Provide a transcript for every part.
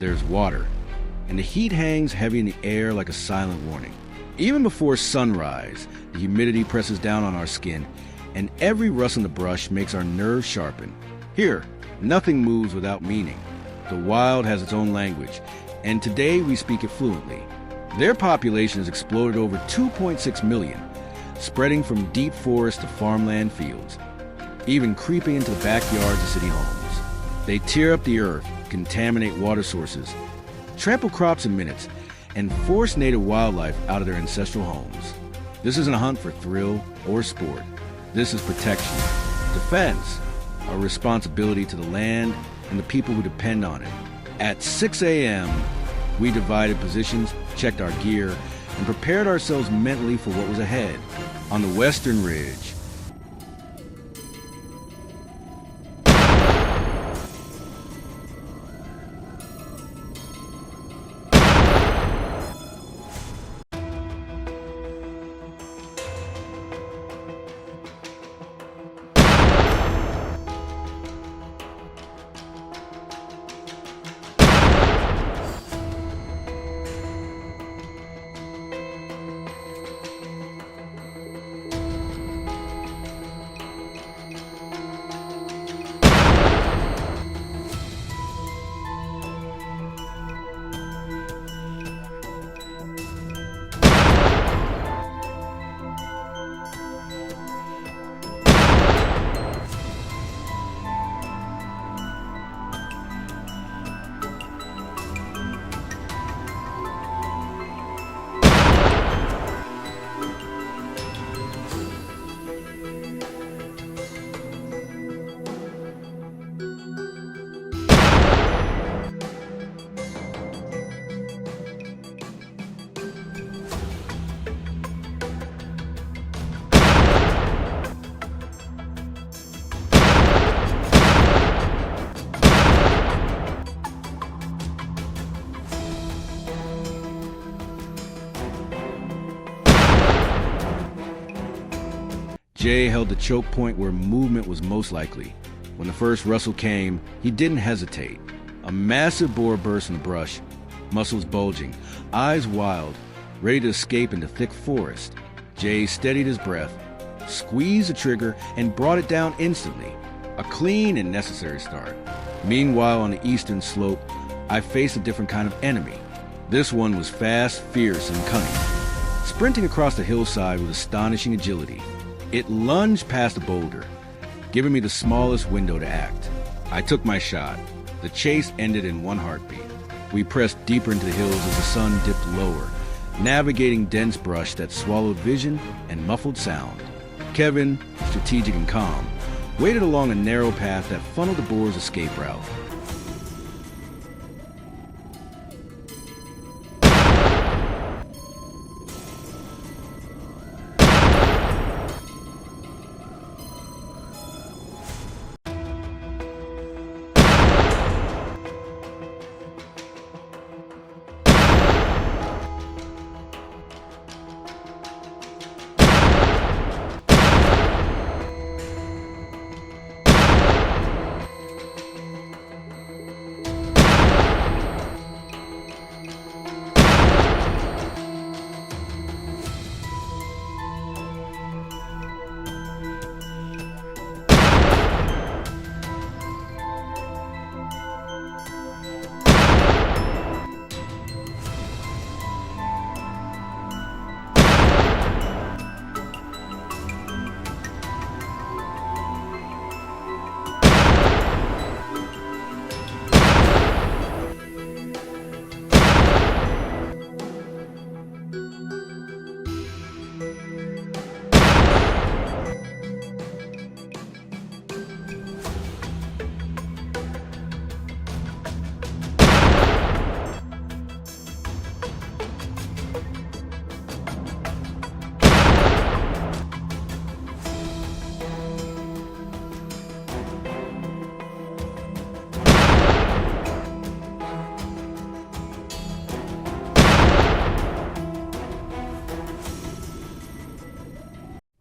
there's water, and the heat hangs heavy in the air like a silent warning. Even before sunrise, the humidity presses down on our skin, and every rustle in the brush makes our nerves sharpen. Here, nothing moves without meaning. The wild has its own language, and today we speak it fluently. Their population has exploded over 2.6 million, spreading from deep forests to farmland fields, even creeping into the backyards of city homes. They tear up the earth, contaminate water sources, trample crops in minutes, and force native wildlife out of their ancestral homes. This isn't a hunt for thrill or sport. This is protection, defense, a responsibility to the land and the people who depend on it. At 6 a.m., we divided positions, checked our gear, and prepared ourselves mentally for what was ahead. On the western ridge, Jay held the choke point where movement was most likely. When the first rustle came, he didn't hesitate. A massive boar burst in the brush, muscles bulging, eyes wild, ready to escape into thick forest. Jay steadied his breath, squeezed the trigger, and brought it down instantly. A clean and necessary start. Meanwhile, on the eastern slope, I faced a different kind of enemy. This one was fast, fierce, and cunning, sprinting across the hillside with astonishing agility. It lunged past a boulder, giving me the smallest window to act. I took my shot. The chase ended in one heartbeat. We pressed deeper into the hills as the sun dipped lower, navigating dense brush that swallowed vision and muffled sound. Kevin, strategic and calm, waded along a narrow path that funneled the boar's escape route.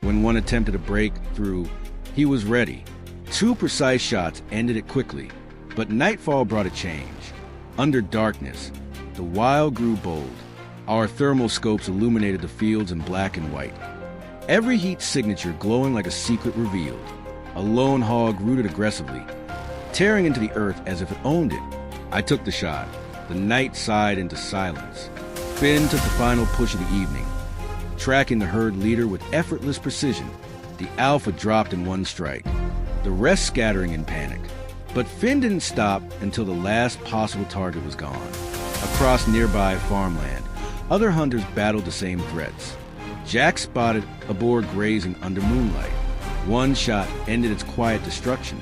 When one attempted to break through, he was ready. 2 precise shots ended it quickly, but nightfall brought a change. Under darkness, the wild grew bold. Our thermal scopes illuminated the fields in black and white. Every heat signature glowing like a secret revealed. A lone hog rooted aggressively, tearing into the earth as if it owned it. I took the shot. The night sighed into silence. Finn took the final push of the evening, tracking the herd leader with effortless precision. The alpha dropped in one strike, the rest scattering in panic. But Finn didn't stop until the last possible target was gone. Across nearby farmland, other hunters battled the same threats. Jack spotted a boar grazing under moonlight. One shot ended its quiet destruction.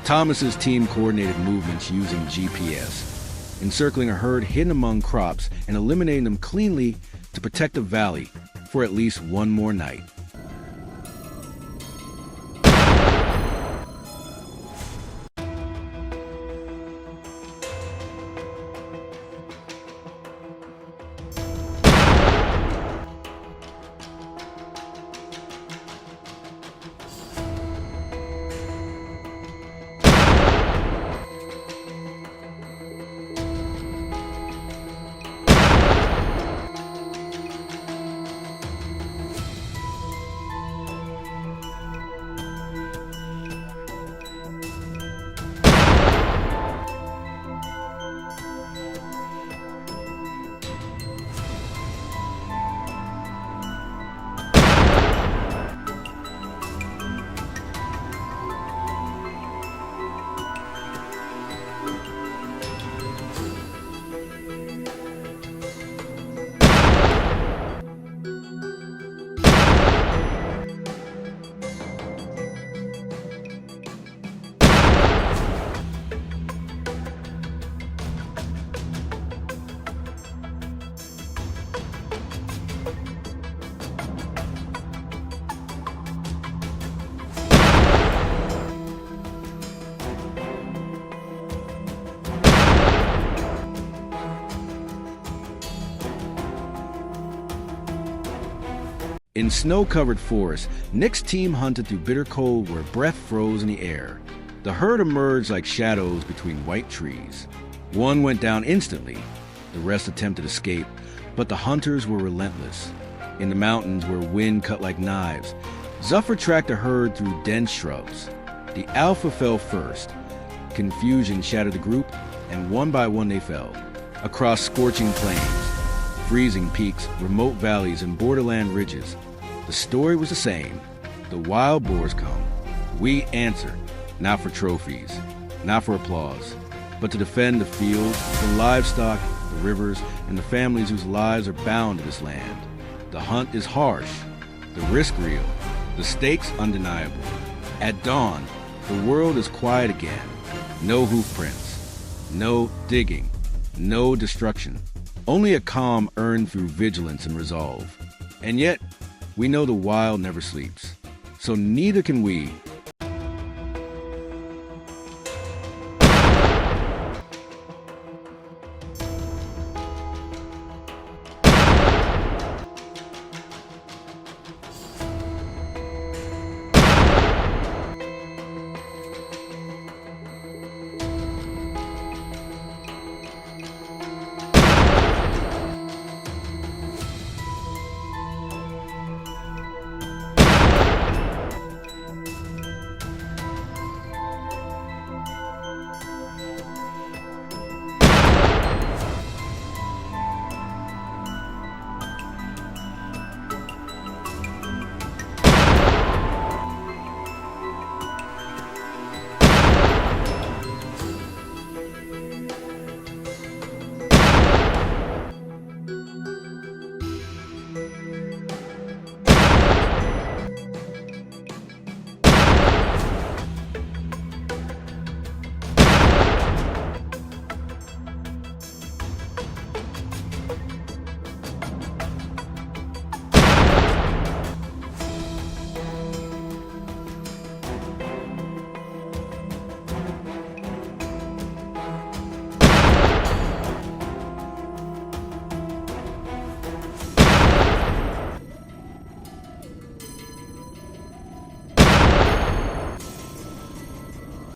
Thomas's team coordinated movements using GPS, encircling a herd hidden among crops and eliminating them cleanly to protect the valley for at least one more night. In snow-covered forests, Nick's team hunted through bitter cold where breath froze in the air. The herd emerged like shadows between white trees. One went down instantly. The rest attempted escape, but the hunters were relentless. In the mountains where wind cut like knives, Zuffer tracked the herd through dense shrubs. The alpha fell first. Confusion shattered the group, and one by one they fell. Across scorching plains, freezing peaks, remote valleys, and borderland ridges, the story was the same. The wild boars come. We answer, not for trophies, not for applause, but to defend the fields, the livestock, the rivers, and the families whose lives are bound to this land. The hunt is harsh, the risk real, the stakes undeniable. At dawn, the world is quiet again. No hoof prints, no digging, no destruction. Only a calm earned through vigilance and resolve. And yet, we know the wild never sleeps. So neither can we